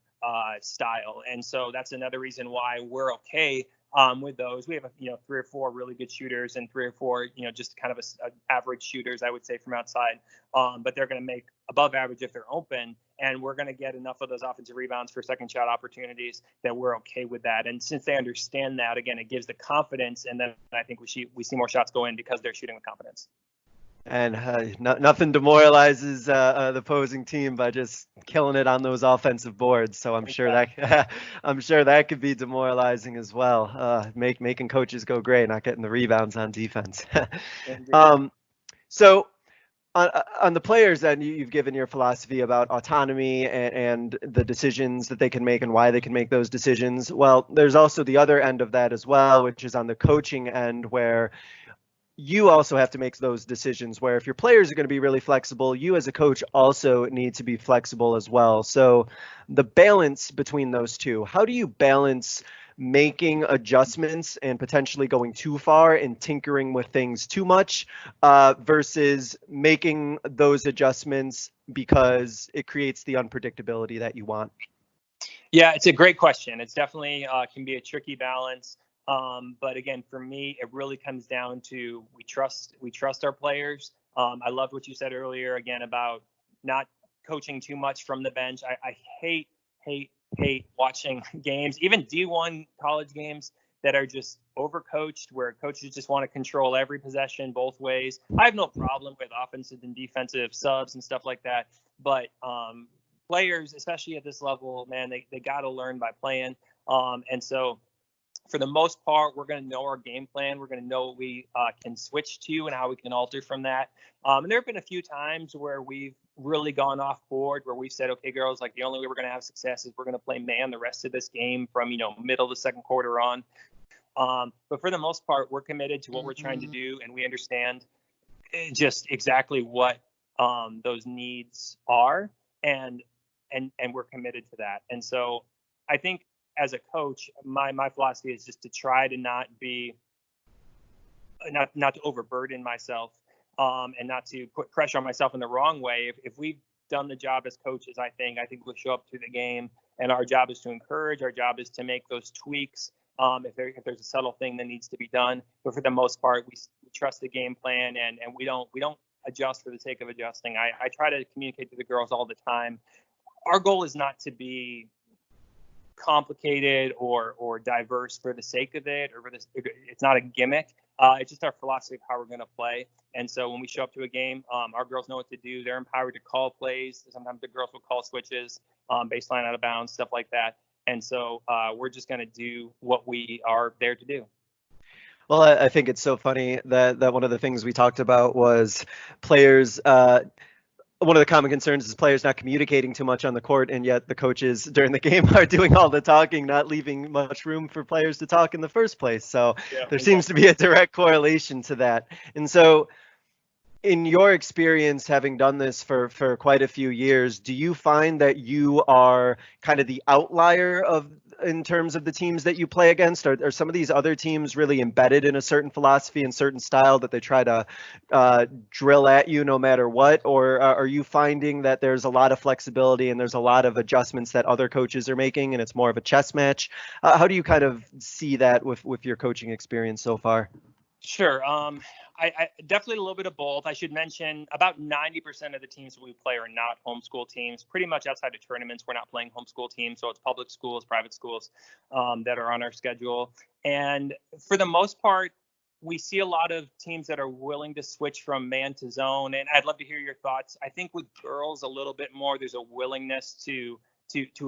style. And so that's another reason why we're okay with those. We have 3 or 4 really good shooters and 3 or 4, just kind of average shooters, I would say, from outside. But they're going to make above average if they're open. And we're going to get enough of those offensive rebounds for second shot opportunities that we're okay with that. And since they understand that, again, it gives the confidence. And then I think we see more shots go in because they're shooting with confidence. And nothing demoralizes the opposing team by just killing it on those offensive boards. So I'm sure that could be demoralizing as well. Making coaches go gray, not getting the rebounds on defense. So on the players end, you've given your philosophy about autonomy and the decisions that they can make and why they can make those decisions. Well, there's also the other end of that as well, which is on the coaching end, where you also have to make those decisions, where if your players are going to be really flexible, you as a coach also need to be flexible as well. So the balance between those two, how do you balance making adjustments and potentially going too far and tinkering with things too much versus making those adjustments because it creates the unpredictability that you want? Yeah, it's a great question. It's definitely can be a tricky balance. But again, for me, it really comes down to we trust our players. I loved what you said earlier again about not coaching too much from the bench. I hate watching games, even D1 college games that are just overcoached, where coaches just want to control every possession both ways. I have no problem with offensive and defensive subs and stuff like that, but players, especially at this level, man, they got to learn by playing. And so for the most part, we're going to know our game plan. We're going to know what we can switch to and how we can alter from that. And there have been a few times where we've really gone off board, where we've said, okay, girls, like the only way we're going to have success is we're going to play man the rest of this game from, middle of the second quarter on. But for the most part, we're committed to what we're trying to do, and we understand just exactly what those needs are, and we're committed to that. And so I think as a coach, my philosophy is just to try to not to overburden myself, and not to put pressure on myself in the wrong way. If we've done the job as coaches, I think we'll show up to the game, and our job is to encourage. Our job is to make those tweaks. If there's a subtle thing that needs to be done, but for the most part, we trust the game plan, and we don't adjust for the sake of adjusting. I try to communicate to the girls all the time. Our goal is not to be complicated or diverse for the sake of it, or it's not a gimmick. It's just our philosophy of how we're going to play. And so when we show up to a game, our girls know what to do. They're empowered to call plays. Sometimes the girls will call switches, baseline out of bounds, stuff like that. And so we're just going to do what we are there to do. Well, I think it's so funny that one of the things we talked about was players. One of the common concerns is players not communicating too much on the court, and yet the coaches during the game are doing all the talking, not leaving much room for players to talk in the first place. So there seems to be a direct correlation to that. And so in your experience, having done this for quite a few years, do you find that you are kind of the outlier in terms of the teams that you play against? Are some of these other teams really embedded in a certain philosophy and certain style that they try to drill at you no matter what? Or are you finding that there's a lot of flexibility and there's a lot of adjustments that other coaches are making and it's more of a chess match? How do you kind of see that with your coaching experience so far? Sure. I definitely a little bit of both. I should mention about 90% of the teams we play are not homeschool teams. Pretty much outside of tournaments, we're not playing homeschool teams. So it's public schools, private schools that are on our schedule. And for the most part, we see a lot of teams that are willing to switch from man to zone. And I'd love to hear your thoughts. I think with girls a little bit more, there's a willingness to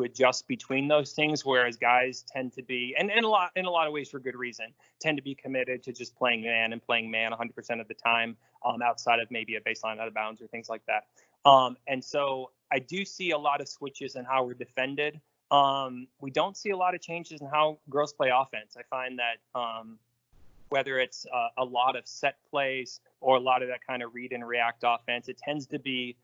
adjust between those things, whereas guys tend to be, and in a lot of ways for good reason, tend to be committed to just playing man 100% of the time, outside of maybe a baseline out of bounds or things like that. And so I do see a lot of switches in how we're defended. We don't see a lot of changes in how girls play offense. I find that whether it's a lot of set plays or a lot of that kind of read and react offense, it tends to be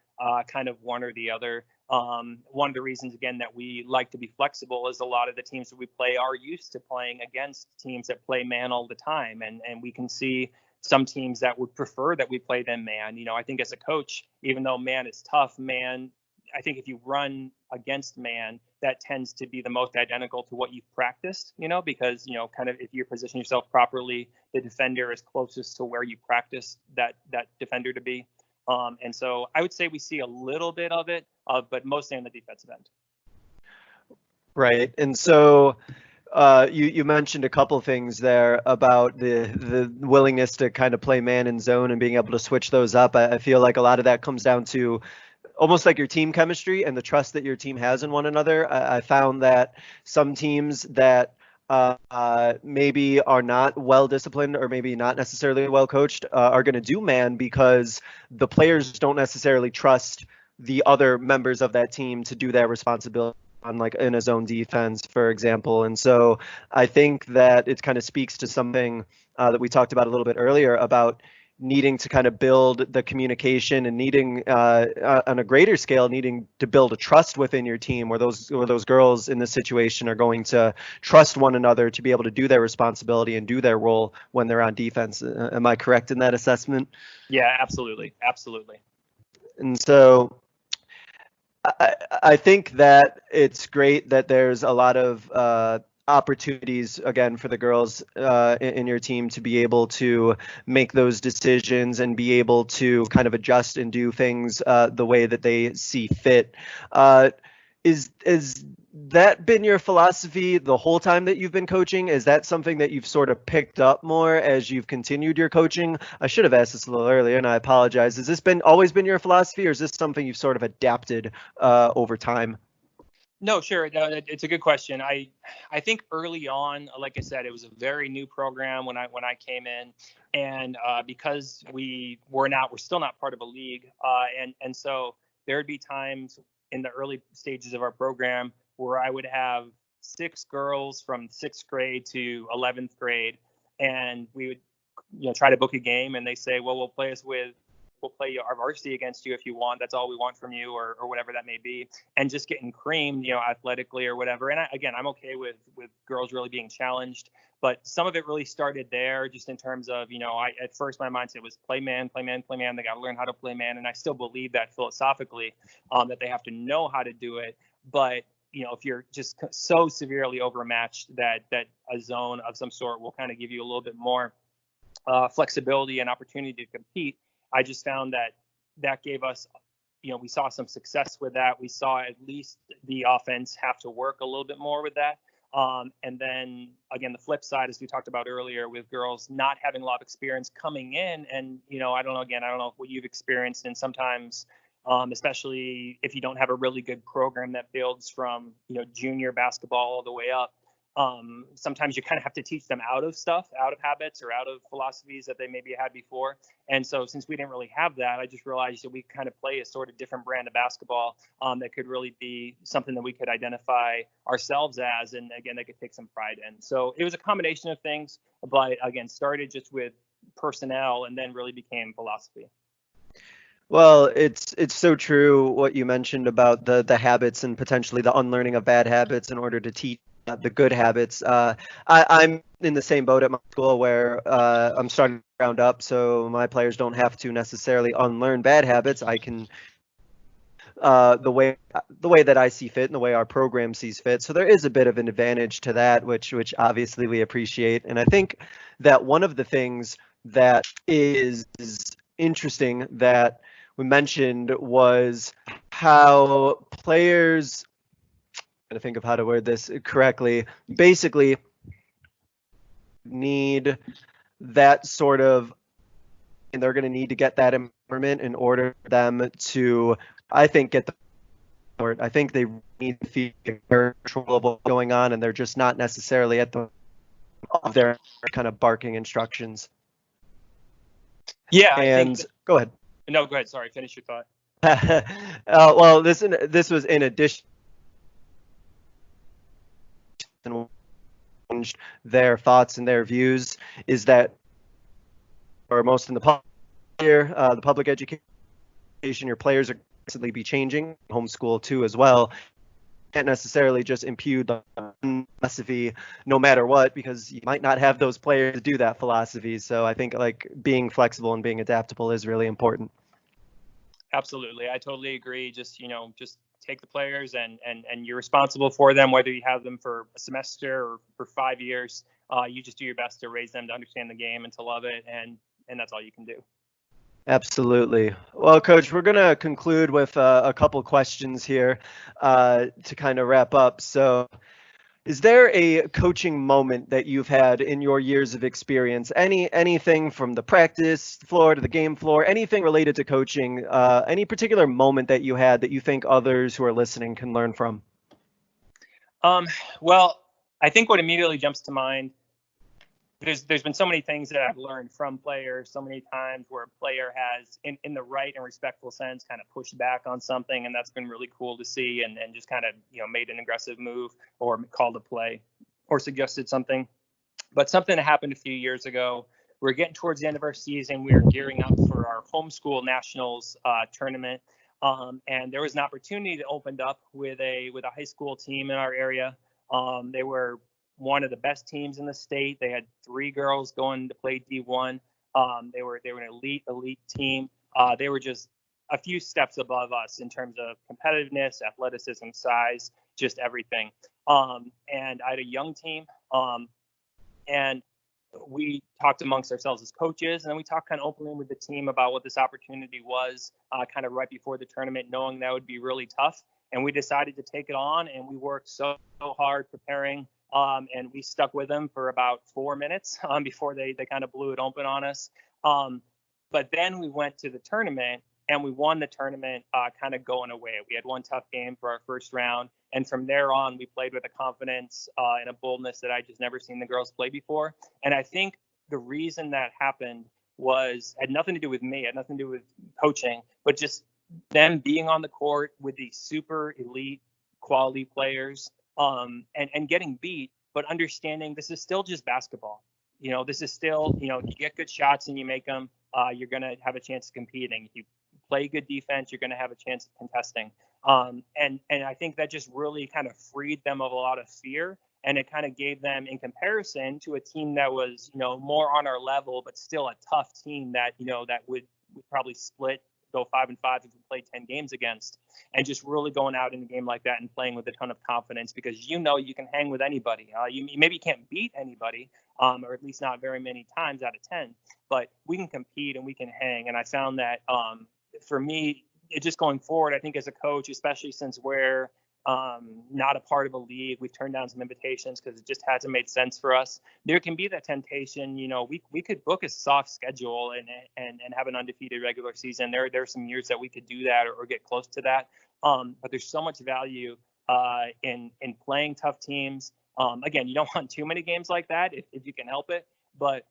kind of one or the other. One of the reasons, again, that we like to be flexible is a lot of the teams that we play are used to playing against teams that play man all the time. And we can see some teams that would prefer that we play them man. I think as a coach, even though man is tough, I think if you run against man, that tends to be the most identical to what you've practiced, because, kind of if you position yourself properly, the defender is closest to where you practice that defender to be. And so I would say we see a little bit of it, but mostly on the defensive end. Right. And so you mentioned a couple things there about the willingness to kind of play man and zone and being able to switch those up. I feel like a lot of that comes down to almost like your team chemistry and the trust that your team has in one another. I found that some teams that maybe are not well disciplined or maybe not necessarily well coached are going to do man because the players don't necessarily trust the other members of that team to do their responsibility on like in a zone defense, for example. And so I think that it kind of speaks to something that we talked about a little bit earlier about needing to kind of build the communication and needing on a greater scale needing to build a trust within your team where those girls in this situation are going to trust one another to be able to do their responsibility and do their role when they're on defense. Am I correct in that assessment? Yeah, absolutely. Absolutely. And so I think that it's great that there's a lot of opportunities again for the girls in your team to be able to make those decisions and be able to kind of adjust and do things the way that they see fit. Is that been your philosophy the whole time that you've been coaching? Is that something that you've sort of picked up more as you've continued your coaching? I should have asked this a little earlier, and I apologize. Has this been always been your philosophy, or is this something you've sort of adapted over time? No, sure. No, it's a good question. I think early on, like I said, it was a very new program when I came in, and because we're still not part of a league, and so there would be times in the early stages of our program where I would have 6 girls from 6th grade to 11th grade, and we would try to book a game, and they say, well, we'll play our varsity against you if you want. That's all we want from you, or whatever that may be. And just getting creamed, athletically or whatever. And I'm okay with girls really being challenged, but some of it really started there, just in terms of, at first my mindset was play man, play man, play man. They got to learn how to play man. And I still believe that philosophically, that they have to know how to do it. But if you're just so severely overmatched that a zone of some sort will kind of give you a little bit more flexibility and opportunity to compete. I just found that gave us, we saw some success with that. We saw at least the offense have to work a little bit more with that. And then again, the flip side, as we talked about earlier, with girls not having a lot of experience coming in, and I don't know what you've experienced, and sometimes, especially if you don't have a really good program that builds from junior basketball all the way up. Sometimes you kind of have to teach them out of habits or out of philosophies that they maybe had before. And so since we didn't really have that, I just realized that we kind of play a sort of different brand of basketball that could really be something that we could identify ourselves as. And again, they could take some pride in. So it was a combination of things, but again, started just with personnel and then really became philosophy. Well, it's so true what you mentioned about the habits and potentially the unlearning of bad habits in order to teach the good habits. I'm in the same boat at my school where I'm starting ground up, so my players don't have to necessarily unlearn bad habits. I can the way that I see fit and the way our program sees fit. So there is a bit of an advantage to that, which obviously we appreciate. And I think that one of the things that is interesting that we mentioned was how players, to think of how to word this correctly, basically need that sort of, and they're going to need to get that environment in order for them to, I think, get the support. I think they need to feel control of what's going on, and they're just not necessarily at the of their kind of barking instructions. Yeah, and go ahead. No, go ahead. Sorry, finish your thought. Well, this was in addition their thoughts and their views is that, or most in the public education, your players are constantly be changing, homeschool too as well. Can't necessarily just impute the philosophy no matter what, because you might not have those players to do that philosophy. So I think like being flexible and being adaptable is really important. Absolutely. I totally agree. Just take the players and you're responsible for them, whether you have them for a semester or for 5 years. You just do your best to raise them to understand the game and to love it. And that's all you can do. Absolutely. Well, Coach, we're going to conclude with a couple questions here to kind of wrap up. So is there a coaching moment that you've had in your years of experience? Anything from the practice floor to the game floor, anything related to coaching, any particular moment that you had that you think others who are listening can learn from? Well, I think what immediately jumps to mind, there's been so many things that I've learned from players, so many times where a player has, in the right and respectful sense, kind of pushed back on something, and that's been really cool to see, and just kind of made an aggressive move or called a play or suggested something. But something that happened a few years ago, we're getting towards the end of our season. We were gearing up for our homeschool nationals tournament, and there was an opportunity that opened up with a high school team in our area. They were one of the best teams in the state. They had 3 girls going to play D1. They were an elite team. They were just a few steps above us in terms of competitiveness, athleticism, size, just everything. And I had a young team, and we talked amongst ourselves as coaches, and then we talked kind of openly with the team about what this opportunity was, kind of right before the tournament, knowing that would be really tough. And we decided to take it on, and we worked so hard preparing. And we stuck with them for about 4 minutes before they kind of blew it open on us. But then we went to the tournament, and we won the tournament kind of going away. We had one tough game for our first round. And from there on, we played with a confidence and a boldness that I just never seen the girls play before. And I think the reason that happened had nothing to do with me, had nothing to do with coaching, but just them being on the court with these super elite quality players, and getting beat, but understanding this is still just basketball. This is still, you get good shots and you make them, you're going to have a chance of competing. If you play good defense, you're going to have a chance of contesting. And I think that just really kind of freed them of a lot of fear. And it kind of gave them, in comparison to a team that was, more on our level, but still a tough team that, that would probably go 5-5 if we played 10 games against, and just really going out in a game like that and playing with a ton of confidence, because you can hang with anybody. You maybe can't beat anybody, or at least not very many times out of 10, but we can compete and we can hang. And I found that for me, just going forward, I think as a coach, especially since we're not a part of a league, we've turned down some invitations because it just hasn't made sense for us. There can be that temptation. We could book a soft schedule and have an undefeated regular season. There are some years that we could do that or get close to that. But there's so much value in playing tough teams. Again, you don't want too many games like that if you can help it, but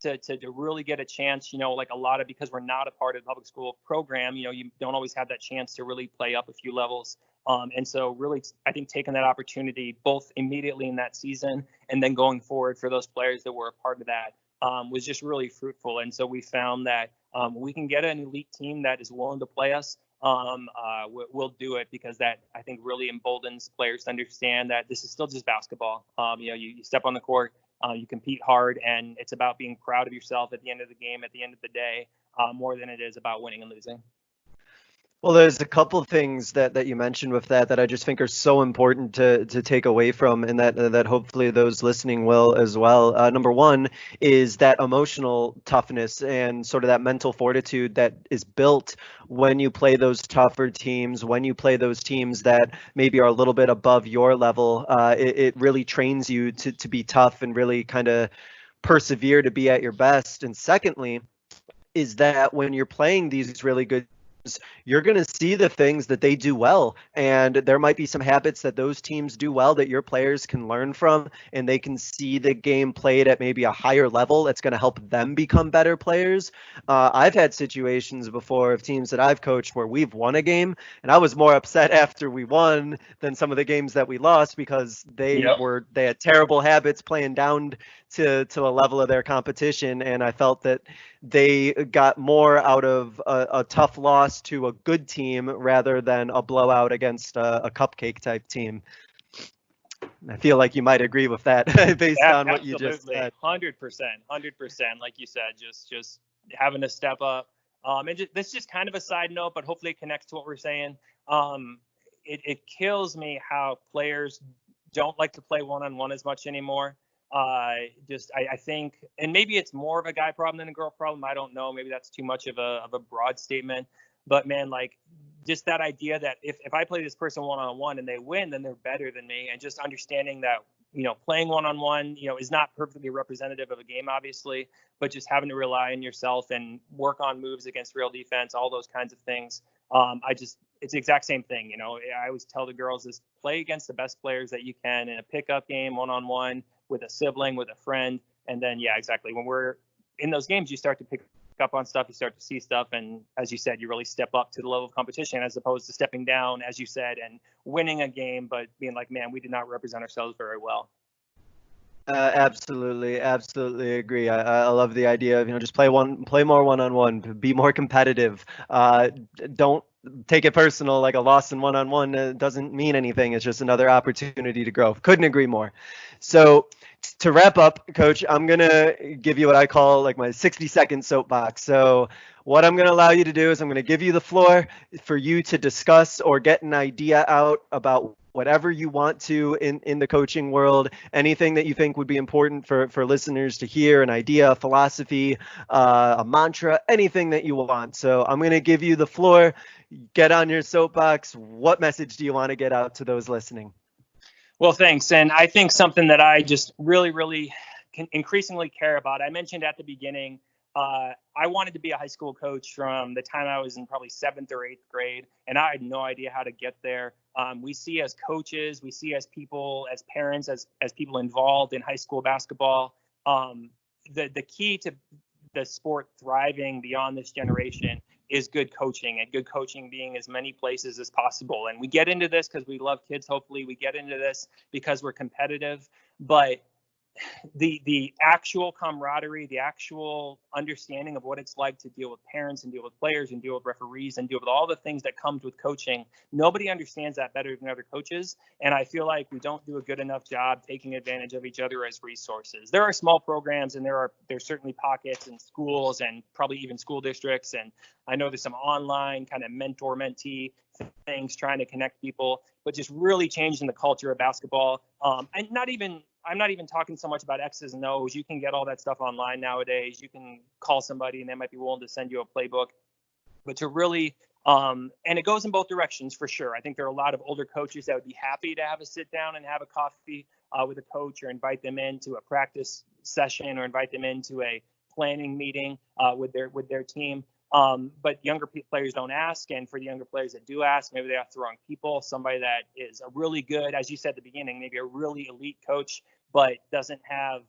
to really get a chance, like a lot of, because we're not a part of the public school program, you don't always have that chance to really play up a few levels. And so really, I think taking that opportunity both immediately in that season and then going forward for those players that were a part of that was just really fruitful. And so we found that we can get an elite team that is willing to play us. We'll do it, because that, I think, really emboldens players to understand that this is still just basketball. You step on the court, you compete hard, and it's about being proud of yourself at the end of the game, at the end of the day, more than it is about winning and losing. Well, there's a couple of things that you mentioned with that I just think are so important to take away from, and that hopefully those listening will as well. Number one is that emotional toughness and sort of that mental fortitude that is built when you play those tougher teams, when you play those teams that maybe are a little bit above your level. It really trains you to be tough and really kind of persevere to be at your best. And secondly, is that when you're playing these really good, you're going to see the things that they do well, and there might be some habits that those teams do well that your players can learn from, and they can see the game played at maybe a higher level that's going to help them become better players. I've had situations before of teams that I've coached where we've won a game, and I was more upset after we won than some of the games that we lost, because they had terrible habits playing down to the level of their competition, and I felt that they got more out of a tough loss to a good team rather than a blowout against a cupcake type team. I feel like you might agree with that based on what you just said. 100%. Like you said, just having to step up. And this is just kind of a side note, but hopefully it connects to what we're saying. It kills me how players don't like to play one-on-one as much anymore. I think, and maybe it's more of a guy problem than a girl problem. I don't know. Maybe that's too much of a broad statement. But man, like, just that idea that if I play this person one-on-one and they win, then they're better than me. And just understanding that, playing one-on-one, is not perfectly representative of a game, obviously, but just having to rely on yourself and work on moves against real defense, all those kinds of things. it's the exact same thing. I always tell the girls is play against the best players that you can in a pickup game, one-on-one, with a sibling, with a friend. And then, yeah, exactly. When we're in those games, you start to pick up on stuff, you start to see stuff. And as you said, you really step up to the level of competition as opposed to stepping down, as you said, and winning a game, but being like, man, we did not represent ourselves very well. Absolutely agree. I love the idea of, just play more one-on-one, be more competitive. Don't take it personal, like a loss in one-on-one doesn't mean anything. It's just another opportunity to grow. Couldn't agree more. So to wrap up, Coach, I'm gonna give you what I call like my 60-second soapbox. So what I'm going to allow you to do is I'm going to give you the floor for you to discuss or get an idea out about whatever you want to in the coaching world, anything that you think would be important for listeners to hear, an idea, a philosophy, a mantra, anything that you want. So I'm going to give you the floor. Get on your soapbox. What message do you want to get out to those listening? Well, thanks. And I think something that I just really increasingly care about, I mentioned at the beginning, I wanted to be a high school coach from the time I was in probably 7th or 8th grade, and I had no idea how to get there. We see as coaches, we see as people, as parents, as people involved in high school basketball, the key to the sport thriving beyond this generation is good coaching, and good coaching being as many places as possible. And we get into this because we love kids. Hopefully we get into this because we're competitive, but the actual camaraderie, the actual understanding of what it's like to deal with parents and deal with players and deal with referees and deal with all the things that comes with coaching. Nobody understands that better than other coaches. And I feel like we don't do a good enough job taking advantage of each other as resources. There are small programs, and there's certainly pockets in schools and probably even school districts. And I know there's some online kind of mentor-mentee things trying to connect people, but just really changing the culture of basketball. And I'm not even talking so much about X's and O's. You can get all that stuff online nowadays. You can call somebody and they might be willing to send you a playbook. But to really, and it goes in both directions for sure. I think there are a lot of older coaches that would be happy to have a sit down and have a coffee with a coach, or invite them into a practice session, or invite them into a planning meeting with their team. But younger players don't ask. And for the younger players that do ask, maybe they have the wrong people, somebody that is a really good, as you said at the beginning, maybe a really elite coach, but doesn't have,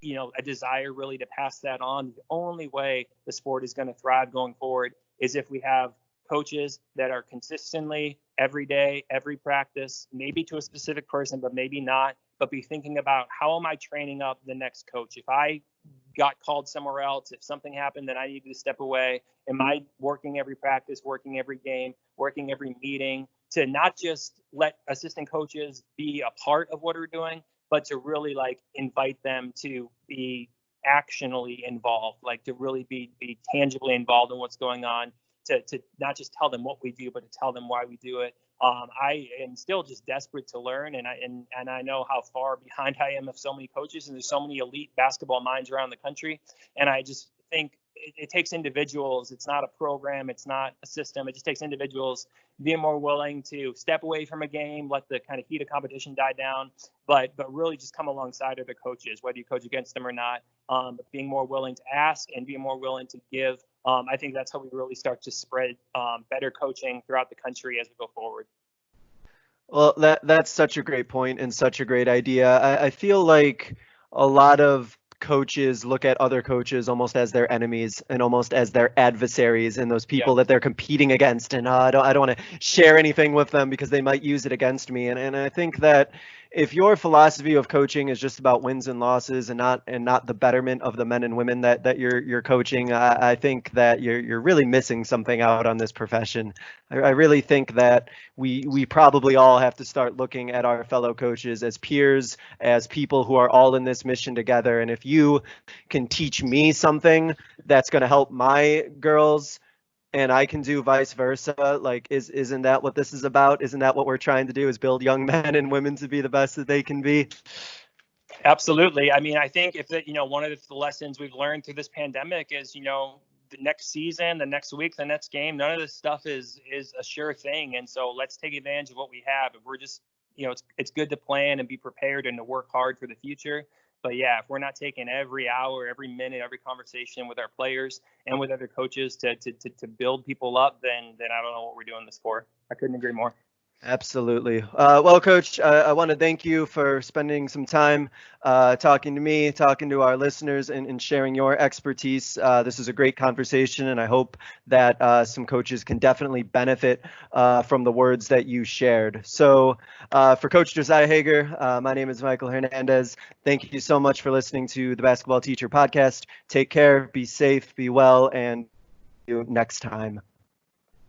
a desire really to pass that on. The only way the sport is going to thrive going forward is if we have coaches that are consistently every day, every practice, maybe to a specific person, but maybe not, but be thinking about, how am I training up the next coach? If I got called somewhere else, if something happened that I needed to step away, am I working every practice, working every game, working every meeting, to not just let assistant coaches be a part of what we're doing, but to really invite them to be actionally involved, to really be tangibly involved in what's going on, to not just tell them what we do, but to tell them why we do it. I am still just desperate to learn, and I know how far behind I am of so many coaches, and there's so many elite basketball minds around the country. And I just think it takes individuals. It's not a program. It's not a system. It just takes individuals being more willing to step away from a game, let the kind of heat of competition die down, but really just come alongside other coaches, whether you coach against them or not, being more willing to ask and being more willing to give. I think that's how we really start to spread better coaching throughout the country as we go forward. Well, that's such a great point and such a great idea. I feel like a lot of coaches look at other coaches almost as their enemies and almost as their adversaries, and those people that they're competing against. And I don't want to share anything with them because they might use it against me. And I think that if your philosophy of coaching is just about wins and losses and not the betterment of the men and women that you're coaching, I think that you're really missing something out on this profession. I really think that we probably all have to start looking at our fellow coaches as peers, as people who are all in this mission together. And if you can teach me something that's going to help my girls, and I can do vice versa, isn't that what this is about? Isn't that what we're trying to do, is build young men and women to be the best that they can be? Absolutely. I mean, I think one of the lessons we've learned through this pandemic is, the next season, the next week, the next game, none of this stuff is a sure thing. And so let's take advantage of what we have. If we're just, it's good to plan and be prepared and to work hard for the future. But yeah, if we're not taking every hour, every minute, every conversation with our players and with other coaches to build people up, then I don't know what we're doing this for. I couldn't agree more. Absolutely. Well, Coach, I want to thank you for spending some time talking to me, talking to our listeners, and sharing your expertise. This is a great conversation, and I hope that some coaches can definitely benefit from the words that you shared. So, for Coach Josiah Hager, my name is Michael Hernandez. Thank you so much for listening to the Basketball Teacher Podcast. Take care, be safe, be well, and see you next time.